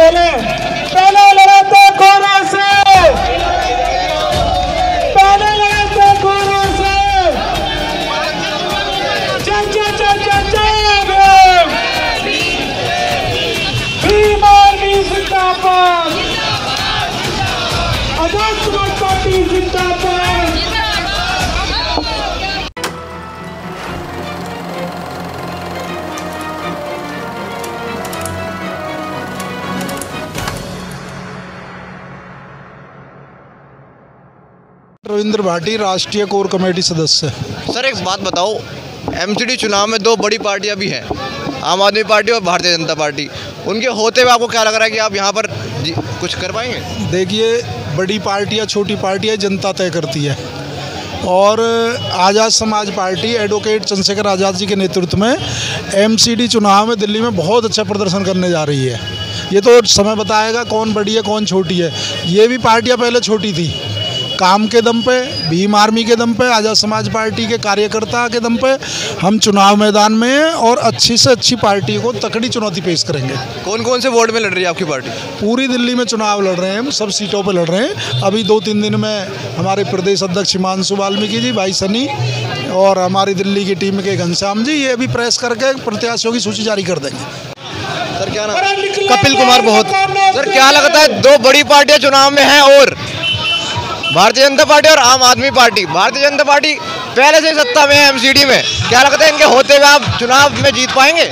पहले लड़े थे कोरोना से, पहले लड़े थे कोरोना से। भीम आर्मी जिंदाबाद, आजाद समाज पार्टी जिंदाबाद। रविंद्र भाटी, राष्ट्रीय कोर कमेटी सदस्य। सर एक बात बताओ, एमसीडी चुनाव में दो बड़ी पार्टियां भी हैं, आम आदमी पार्टी और भारतीय जनता पार्टी। उनके होते हुए आपको क्या लग रहा है कि आप यहाँ पर कुछ कर पाएंगे? देखिए, बड़ी पार्टियां छोटी पार्टियां जनता तय करती है, और आज़ाद समाज पार्टी एडवोकेट चंद्रशेखर आज़ाद जी के नेतृत्व में एमसीडी चुनाव में दिल्ली में बहुत अच्छा प्रदर्शन करने जा रही है। ये तो समय बताएगा कौन बड़ी है कौन छोटी है। ये भी पार्टियां पहले छोटी थी, काम के दम पे, भीम आर्मी के दम पे, आज़ाद समाज पार्टी के कार्यकर्ता के दम पे हम चुनाव मैदान में हैं और अच्छी से अच्छी पार्टी को तकड़ी चुनौती पेश करेंगे। कौन कौन से वार्ड में लड़ रही है आपकी पार्टी? पूरी दिल्ली में चुनाव लड़ रहे हैं, हम सब सीटों पे लड़ रहे हैं। अभी 2-3 दिन में हमारे प्रदेश अध्यक्ष हिमांशु वाल्मीकि जी, भाई सनी, और हमारी दिल्ली की टीम के घनश्याम जी, ये भी प्रेस करके प्रत्याशियों की सूची जारी कर देंगे। सर क्या नाम? कपिल कुमार बहुत। सर क्या लगता है, दो बड़ी पार्टियां चुनाव में हैं और भारतीय जनता पार्टी और आम आदमी पार्टी। भारतीय जनता पार्टी पहले से सत्ता में है एमसीडी में, क्या लगता है इनके होते हुए आप चुनाव में जीत पाएंगे?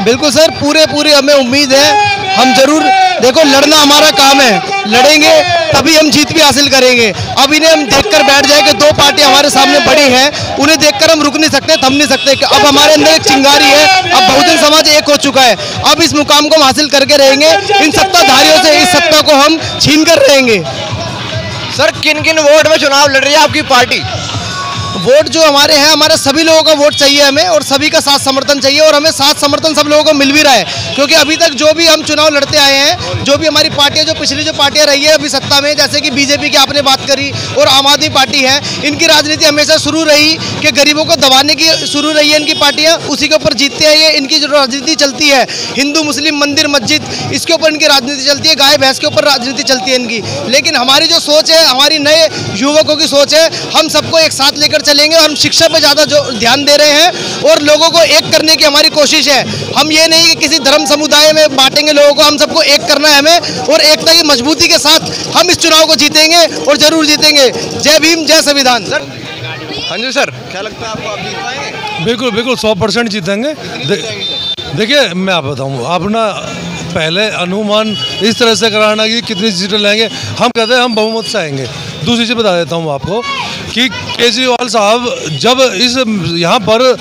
बिल्कुल सर, पूरे हमें उम्मीद है। हम जरूर, देखो लड़ना हमारा काम है, लड़ेंगे तभी हम जीत भी हासिल करेंगे। अब इन्हें हम देखकर बैठ जाए कि दो पार्टी हमारे सामने बड़ी हैं, उन्हें देखकर हम रुक नहीं सकते, थम नहीं सकते। अब हमारे अंदर एक चिंगारी है, अब बहुजन समाज एक हो चुका है। अब इस मुकाम को हम हासिल करके रहेंगे। इन सत्ताधारियों से इस सत्ता को हम छीन कर रहेंगे। सर किन किन वोट में चुनाव लड़ रही है आपकी पार्टी? वोट जो हमारे हैं, हमारे सभी लोगों का वोट चाहिए हमें, और सभी का साथ समर्थन चाहिए, और हमें साथ समर्थन सब लोगों को मिल भी रहा है। क्योंकि अभी तक जो भी हम चुनाव लड़ते आए हैं, जो भी हमारी पार्टियां, जो पिछली जो पार्टियां रही है अभी सत्ता में, जैसे कि बीजेपी की आपने बात करी और आम आदमी पार्टी है, इनकी राजनीति हमेशा शुरू रही कि गरीबों को दबाने की शुरू रही है इनकी पार्टियाँ, उसी के ऊपर जीतते हैं ये। इनकी जो राजनीति चलती है, हिंदू मुस्लिम मंदिर मस्जिद, इसके ऊपर इनकी राजनीति चलती है, गाय भैंस के ऊपर राजनीति चलती है इनकी। लेकिन हमारी जो सोच है, हमारी नए युवकों की सोच है, हम सबको एक साथ लेकर चलेंगे, और हम शिक्षा पे ज़्यादा जो ध्यान दे रहे हैं और लोगों को एक करने की हमारी कोशिश है। हम ये नहीं कि किसी धर्म समुदाय में बांटेंगे लोगों को, हम सबको एक करना है हमें, और एकता की मजबूती के साथ हम इस चुनाव को जीतेंगे और जरूर जीतेंगे। जय भीम, जय संविधान। सर हाँ जी सर, क्या लगता है आपको, आप जीत पाएंगे? बिल्कुल 100% जीतेंगे। देखिए मैं आप बताऊँ, आप ना पहले अनुमान इस तरह से कराना कि कितनी सीटें लेंगे, हम कहते हैं हम बहुमत से आएंगे। दूसरी चीज़ बता देता हूँ आपको कि केजरीवाल साहब जब इस यहाँ पर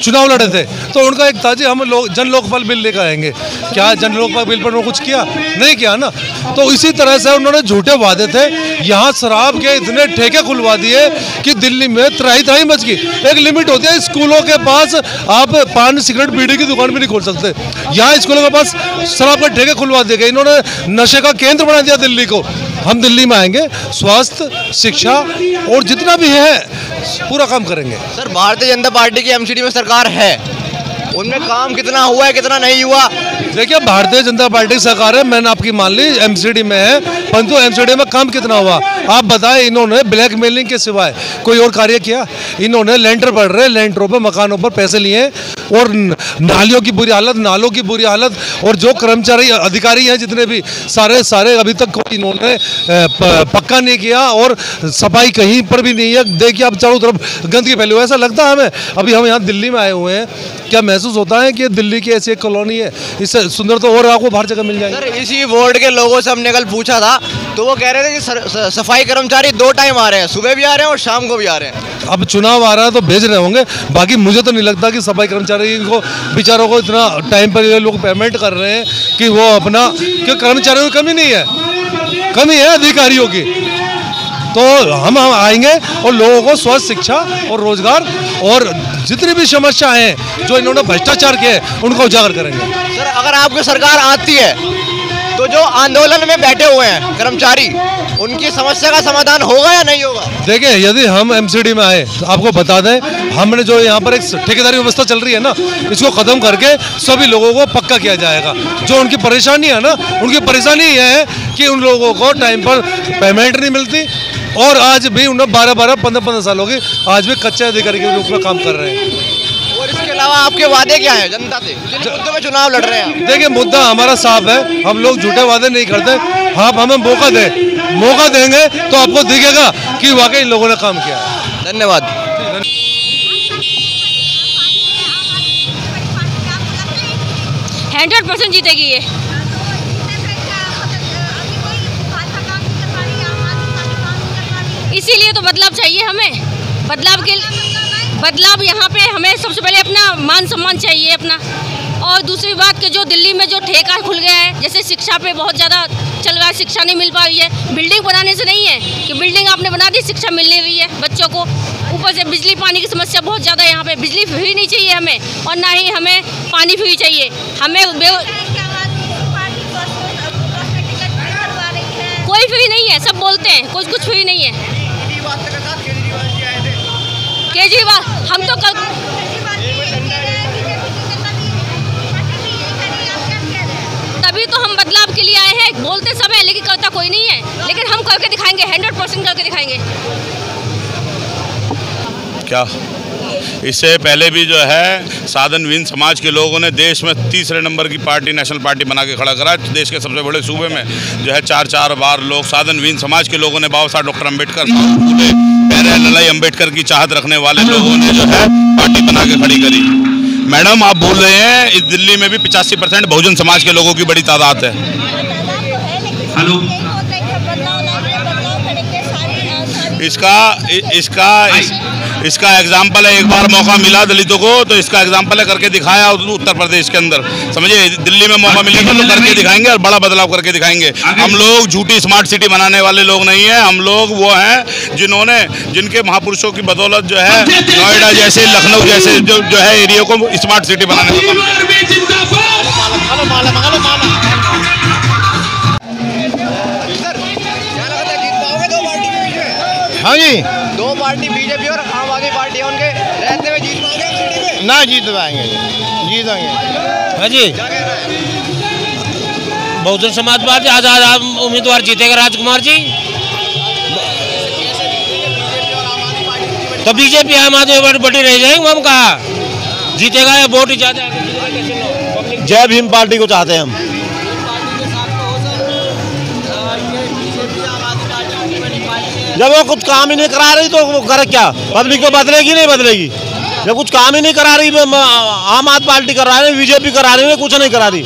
चुनाव लड़े थे तो उनका एक था जी, हम जन लोकपाल बिल लेकर आएंगे। क्या जन लोकपाल बिल पर उन्होंने कुछ किया? नहीं किया ना। तो इसी तरह से उन्होंने झूठे वादे थे। यहाँ शराब के इतने ठेके खुलवा दिए कि दिल्ली में त्राही मच गई। एक लिमिट होती है, स्कूलों के पास आप पान सिगरेट बीड़ी की दुकान भी नहीं खोल सकते। यहाँ स्कूलों के पास शराब के ठेके खुलवा दिए गए। इन्होंने नशे का केंद्र बना दिया दिल्ली को। हम दिल्ली में आएंगे, स्वास्थ्य, शिक्षा और जितना भी है पूरा काम करेंगे। सर भारतीय जनता पार्टी की एमसीडी में सरकार है, उनमें काम कितना हुआ है, कितना नहीं हुआ? देखिए भारतीय जनता पार्टी की सरकार है, मैंने आपकी मान ली एमसीडी में है, परंतु एमसीडी में काम कितना हुआ आप बताएं। इन्होंने ब्लैकमेलिंग के सिवाय कोई और कार्य किया? इन्होंने लेंटर पड़ रहे, लेंटरों पर, मकानों पर पैसे लिए, और नालियों की बुरी हालत, नालों की बुरी हालत, और जो कर्मचारी अधिकारी हैं जितने भी सारे अभी तक कोई इन्होंने पक्का नहीं किया, और सफाई कहीं पर भी नहीं है। देखिए आप चारों तरफ गंदगी फैली हुई है। ऐसा लगता है हमें, अभी हम यहाँ दिल्ली में आए हुए हैं, क्या महसूस होता है कि दिल्ली की ऐसी एक कॉलोनी है, इससे सुंदर तो और आपको बाहर जगह मिल जाएगी। सर इसी वार्ड के लोगों से हमने कल पूछा था, तो वो कह रहे थे कि सफाई कर्मचारी 2 टाइम आ रहे हैं, सुबह भी आ रहे हैं और शाम को भी आ रहे हैं। अब चुनाव आ रहा है तो भेज रहे होंगे, बाकी मुझे तो नहीं लगता कि सफाई कर्मचारी को बेचारों को इतना टाइम पर ये लोग पेमेंट कर रहे हैं कि वो अपना, क्यों कर्मचारियों की कमी नहीं है, कमी है अधिकारियों की। तो हम आएंगे और लोगों को स्वास्थ्य, शिक्षा और रोजगार और जितनी भी समस्याएं हैं जो इन्होंने भ्रष्टाचार किए उनको उजागर करेंगे। सर अगर आपकी सरकार आती है तो जो आंदोलन में बैठे हुए हैं कर्मचारी, उनकी समस्या का समाधान होगा या नहीं होगा? देखिए, यदि हम एमसीडी में आए तो आपको बता दें, हमने जो यहाँ पर एक ठेकेदारी व्यवस्था चल रही है ना, इसको खत्म करके सभी लोगों को पक्का किया जाएगा। जो उनकी परेशानी है ना, उनकी परेशानी यह है कि उन लोगों को टाइम पर पेमेंट नहीं मिलती, और आज भी उन्हें 12-12, 15-15 साल हो गए, आज भी कच्चे अधिकारी के रूप में काम कर रहे हैं। और इसके अलावा आपके वादे क्या है जनता से, जिन मुद्दों में चुनाव लड़ रहे हैं? देखिए, मुद्दा हमारा साफ है, हम लोग झूठे वादे नहीं करते। आप हमें मौका देंगे तो आपको दिखेगा कि वाकई इन लोगों ने काम किया है। धन्यवाद। 100% जीतेगी ये। इसीलिए तो बदलाव चाहिए हमें। बदलाव यहाँ पे हमें सबसे पहले अपना मान सम्मान चाहिए अपना, और दूसरी बात कि जो दिल्ली में जो ठेका खुल गया है, जैसे शिक्षा पे बहुत ज़्यादा चल रहा है, शिक्षा नहीं मिल पा रही है। बिल्डिंग बनाने से नहीं है कि बिल्डिंग आपने बना दी, शिक्षा मिल नहीं रही है बच्चों को। ऊपर से बिजली पानी की समस्या बहुत ज़्यादा है यहाँ पे। बिजली फ्री नहीं चाहिए हमें, और ना ही हमें पानी फ्री चाहिए। हमें कोई फ्री नहीं है, सब बोलते हैं कुछ फ्री नहीं है। केजरीवाल हम तो तभी तो हम बदलाव के लिए आए हैं। बोलते सब है लेकिन करता कोई नहीं है, लेकिन हम करके दिखाएंगे, 100% करके दिखाएंगे। क्या इससे पहले भी जो है साधनहीन समाज के लोगों ने देश में तीसरे नंबर की पार्टी, नेशनल पार्टी बना के खड़ा करा। देश के सबसे बड़े सूबे में जो है 4-4 बार लोग साधनहीन समाज के लोगों ने बाबा साहब डॉक्टर अम्बेडकर, ललाई अम्बेडकर की चाहत रखने वाले लोगों ने जो है पार्टी बना के खड़ी करी। मैडम, आप बोल रहे हैं इस दिल्ली में भी 85% बहुजन समाज के लोगों की बड़ी तादाद है। हेलो, इसका एग्जाम्पल है, एक बार मौका मिला दलितों को तो इसका एग्जाम्पल है, करके दिखाया उत्तर प्रदेश के अंदर। समझिए, दिल्ली में मौका मिलेगा तो करके दिखाएंगे और बड़ा बदलाव करके दिखाएंगे। हम लोग झूठी स्मार्ट सिटी बनाने वाले लोग नहीं हैं। हम लोग वो हैं जिनके महापुरुषों की बदौलत जो है नोएडा जैसे, लखनऊ जैसे जो है एरिया को स्मार्ट सिटी बनाने का काम। हाँ जी, 2 पार्टी बीजेपी और आम आदमी पार्टी है, उनके रहते हुए जीत पाएंगे? ना जीत पाएंगे, जीतेंगे। हाँ जी, बहुजन समाज पार्टी आजाद उम्मीदवार जीतेगा राजकुमार जी। तो बीजेपी आम आदमी पार्टी बटी रह जाएंगे, हम कहा जीतेगा या वोट ज्यादा। जय भीम पार्टी को चाहते हैं हम। जब वो कुछ काम ही नहीं करा रही तो वो करे क्या? पब्लिक को बदलेगी नहीं बदलेगी? जब कुछ काम ही नहीं करा रही, आम आदमी पार्टी करा रही, बीजेपी करा रही है, कुछ नहीं करा रही।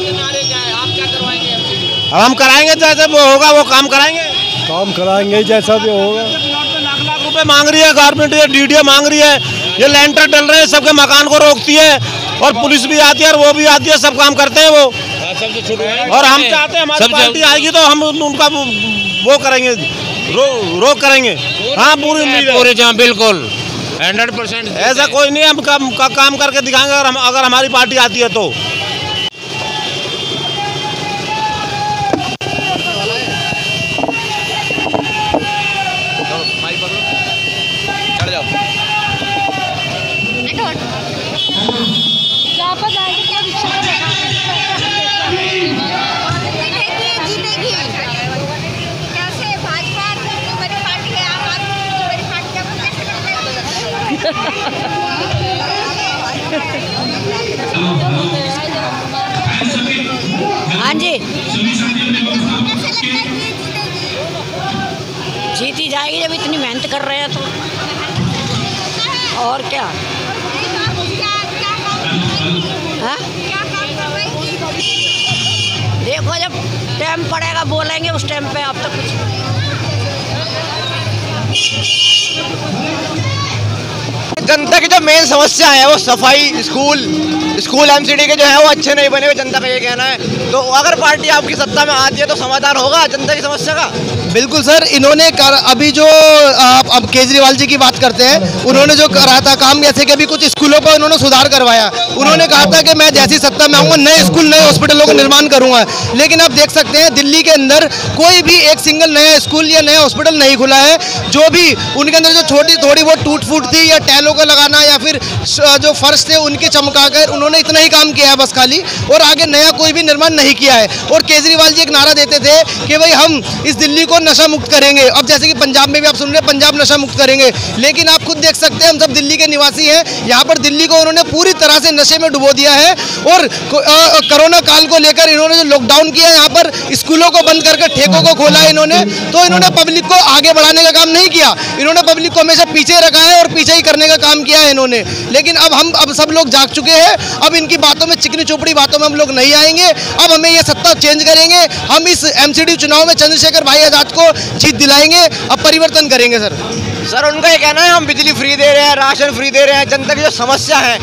अब हम कराएंगे, जैसे वो होगा वो काम कराएंगे जैसा भी होगा। लाख रुपए मांग रही है गवर्नमेंट, ये डीडीए मांग रही है, ये लेंटर डल रहे हैं, सबके मकान को रोकती है, और पुलिस भी आती है और वो भी आती है, सब काम करते हैं वो। और हम चाहते हैं हमारी पार्टी आएगी तो हम उनका वो करेंगे, रोक करेंगे। हाँ, पूरी जहाँ बिल्कुल 100%। ऐसा कोई नहीं, हम काम करके दिखाएंगे अगर हमारी पार्टी आती है तो। हाँ जी, जीती जाएगी जब इतनी मेहनत कर रहे हैं तो। और क्या? हाँ? देखो, जब टाइम पड़ेगा बोलेंगे उस टाइम पे। अब तक कुछ जनता की जो मेन समस्या है वो सफाई, स्कूल एमसीडी के जो है वो अच्छे नहीं बने हुए, जनता का ये कहना है। तो अगर पार्टी आपकी सत्ता में आती है तो समाधान होगा जनता की समस्या का? बिल्कुल सर, इन्होंने अभी जो अब केजरीवाल जी की बात करते हैं, उन्होंने जो करा था काम, जैसे कि अभी कुछ स्कूलों पर उन्होंने सुधार करवाया। उन्होंने कहा था कि मैं जैसी सत्ता में आऊँगा नए स्कूल नए हॉस्पिटलों का निर्माण करूँगा, लेकिन आप देख सकते हैं दिल्ली के अंदर कोई भी एक सिंगल नया स्कूल या नया हॉस्पिटल नहीं खुला है। जो भी उनके अंदर जो छोटी थोड़ी बहुत टूट फूट थी या टैलों को लगाना या फिर जो फर्श थे उनके चमका कर उन्होंने इतना ही काम किया है बस खाली, और आगे नया कोई भी निर्माण नहीं किया है। और केजरीवाल जी एक नारा देते थे कि भाई हम इस दिल्ली को नशा मुक्त करेंगे। अब जैसे कि पंजाब में भी आप सुन रहे हैं पंजाब नशा मुक्त करेंगे, लेकिन आप खुद देख सकते हैं हम सब दिल्ली के निवासी हैं, यहाँ पर दिल्ली को उन्होंने पूरी तरह से नशे में डुबो दिया है। और कोरोना काल को लेकर इन्होंने जो लॉकडाउन किया यहाँ पर स्कूलों को बंद करके ठेकों को खोला है इन्होंने, तो इन्होंने पब्लिक को आगे बढ़ाने का काम नहीं किया, इन्होंने पब्लिक को हमेशा पीछे रखा है और पीछे ही करने का काम किया है इन्होंने। लेकिन अब सब लोग जाग चुके हैं, अब इनकी बातों में चिकनी चोपड़ी बातों में हम लोग नहीं आएंगे। अब हमें ये सत्ता चेंज करेंगे, हम इस एमसीडी चुनाव में चंद्रशेखर भाई आजाद को जीत दिलाएंगे, अब परिवर्तन करेंगे सर। उनका ये कहना है हम बिजली फ्री दे रहे हैं, राशन फ्री दे रहे हैं, जनता की जो समस्या है,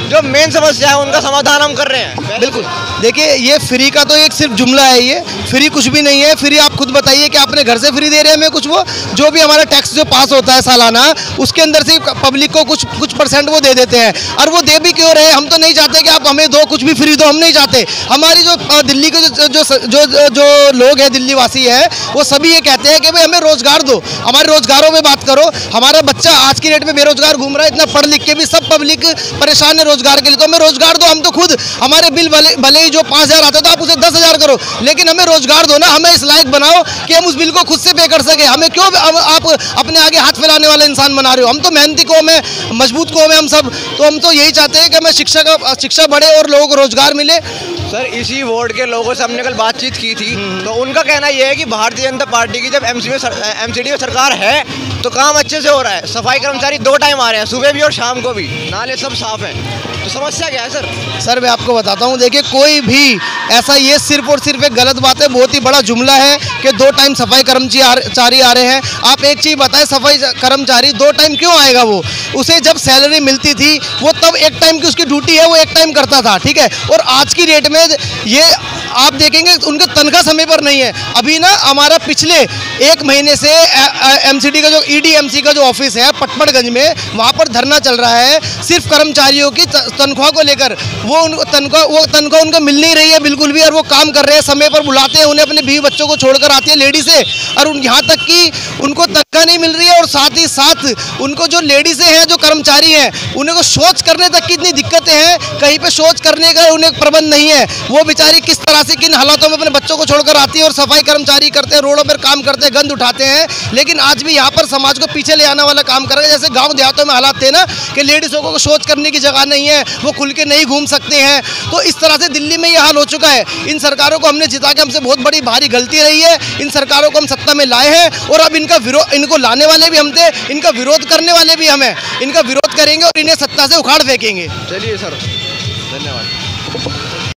जो मेन समस्या है उनका समाधान हम कर रहे हैं। बिल्कुल, देखिए ये फ्री का तो एक सिर्फ जुमला है, ये फ्री कुछ भी नहीं है। फ्री आप खुद बताइए कि आपने घर से फ्री दे रहे हैं हमें कुछ, वो जो भी हमारा टैक्स जो पास होता है सालाना उसके अंदर से पब्लिक को कुछ परसेंट वो दे देते हैं, और वो दे भी क्यों रहे? हम तो नहीं चाहते कि आप हमें दो कुछ भी फ्री दो, हम नहीं चाहते। हमारी जो दिल्ली के जो लोग हैं, दिल्ली वासी है, वो सभी ये कहते हैं कि भाई हमें रोजगार दो, हमारे रोजगारों में बात करो। हमारा बच्चा आज की डेट में बेरोजगार घूम रहा है, इतना पढ़ लिख के भी सब पब्लिक परेशान है रोजगार के लिए, तो हमें रोजगार दो। हम तो खुद हमारे बिल भले ही जो 5,000 आता है तो आप उसे 10,000 करो, लेकिन हमें रोजगार दो ना, हमें इस लायक बनाओ कि हम उस बिल को खुद से पे कर सके। हमें क्यों आप अपने आगे हाथ फैलाने वाले इंसान बना रहे हो? हम तो मेहनती कौम है, मजबूत कौम है हम सब, तो हम तो यही चाहते हैं कि हमें शिक्षा बढ़े और लोगों को रोजगार मिले। सर इसी वार्ड के लोगों से हमने कल बातचीत की थी, तो उनका कहना यह है कि भारतीय जनता पार्टी की जब एमसीडी में सरकार है तो काम अच्छे से हो रहा है, सफाई कर्मचारी 2 टाइम आ रहे हैं, सुबह भी और शाम को भी, नाले सब साफ हैं। तो समस्या क्या है सर? मैं आपको बताता हूँ, देखिए कोई भी ऐसा ये सिर्फ और सिर्फ एक गलत बात है, बहुत ही बड़ा जुमला है कि 2 टाइम सफाई कर्मचारी आ रहे हैं। आप एक चीज़ बताएं, सफाई कर्मचारी 2 टाइम क्यों आएगा? वो उसे जब सैलरी मिलती थी वो तब 1 टाइम की उसकी ड्यूटी है, वो 1 टाइम करता था, ठीक है। और आज की डेट में ये आप देखेंगे उनका तनख्वाह समय पर नहीं है। अभी ना हमारा पिछले 1 महीने से एमसीडी का जो ईडीएमसी का जो ऑफिस है पटपड़गंज में, वहाँ पर धरना चल रहा है सिर्फ कर्मचारियों की तनख्वाह को लेकर। वो तनख्वाह उनको मिल नहीं रही है बिल्कुल भी, और वो काम कर रहे हैं, समय पर बुलाते हैं उन्हें, अपने बीवी बच्चों को छोड़कर आती है लेडीज़ें, और यहाँ तक कि उनको तनख्वाह नहीं मिल रही है। और साथ ही साथ उनको जो लेडीज़ें हैं, जो कर्मचारी हैं, उन्हें को शौच करने तक की इतनी दिक्कतें हैं, कहीं पे शौच करने का उन्हें प्रबंध नहीं है। वो बेचारी किस तरह से किन हालातों में अपने बच्चों को छोड़कर आती है, और सफाई कर्मचारी करते हैं, रोडों पर काम करते हैं, गंद उठाते हैं, लेकिन आज भी यहाँ पर समाज को पीछे ले आने वाला काम कर रहे हैं। जैसे गाँव देहातों में हालात थे ना कि लेडीज़ों को शौच करने की जगह नहीं है, वो खुल के नहीं घूम सकते हैं, तो इस तरह से दिल्ली में ये हाल हो चुका है। इन सरकारों को हमने जिता के हमसे बहुत बड़ी भारी गलती रही है, इन सरकारों को हम सत्ता में लाए हैं, और अब इनको लाने वाले भी हम थे, इनका विरोध करने वाले भी हम हैं। इनका विरोध करेंगे और इन्हें सत्ता से उखाड़ फेंकेंगे। चलिए सर, धन्यवाद।